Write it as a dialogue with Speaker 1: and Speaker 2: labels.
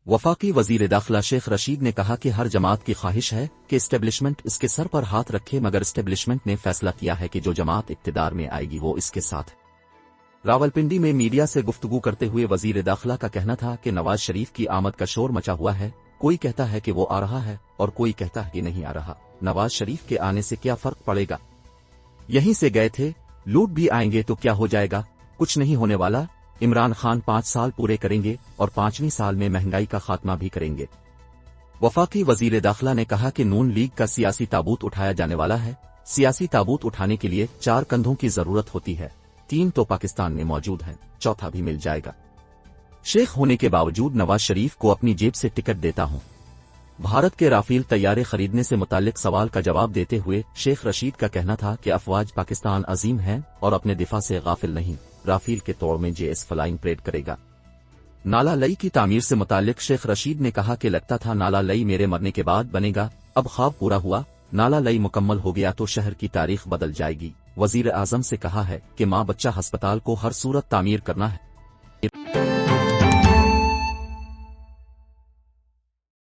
Speaker 1: وفاقی وزیر داخلہ شیخ رشید نے کہا کہ ہر جماعت کی خواہش ہے کہ اسٹیبلشمنٹ اس کے سر پر ہاتھ رکھے، مگر اسٹیبلشمنٹ نے فیصلہ کیا ہے کہ جو جماعت اقتدار میں آئے گی وہ اس کے ساتھ ہے۔ راولپنڈی میں میڈیا سے گفتگو کرتے ہوئے وزیر داخلہ کا کہنا تھا کہ نواز شریف کی آمد کا شور مچا ہوا ہے، کوئی کہتا ہے کہ وہ آ رہا ہے اور کوئی کہتا ہے کہ نہیں آ رہا، نواز شریف کے آنے سے کیا فرق پڑے گا؟ یہیں سے گئے تھے، لوٹ بھی آئیں گے تو کیا ہو جائے گا؟ کچھ نہیں ہونے والا۔ عمران خان 5 سال پورے کریں گے اور 5ویں سال میں مہنگائی کا خاتمہ بھی کریں گے۔ وفاقی وزیر داخلہ نے کہا کہ نون لیگ کا سیاسی تابوت اٹھایا جانے والا ہے، سیاسی تابوت اٹھانے کے لیے 4 کندھوں کی ضرورت ہوتی ہے، 3 تو پاکستان میں موجود ہیں، 4تھا بھی مل جائے گا۔ شیخ ہونے کے باوجود نواز شریف کو اپنی جیب سے ٹکٹ دیتا ہوں۔ بھارت کے رافیل طیارے خریدنے سے متعلق سوال کا جواب دیتے ہوئے شیخ رشید کا کہنا تھا کہ افواج پاکستان عظیم ہیں اور اپنے دفاع سے غافل نہیں، رافیل کے توڑ میں JS فلائنگ پریڈ کرے گا۔ نالا لئی کی تعمیر سے متعلق شیخ رشید نے کہا کہ لگتا تھا نالا لئی میرے مرنے کے بعد بنے گا، اب خواب پورا ہوا، نالا لئی مکمل ہو گیا تو شہر کی تاریخ بدل جائے گی۔ وزیر اعظم سے کہا ہے کہ ماں بچہ ہسپتال کو ہر صورت تعمیر کرنا ہے۔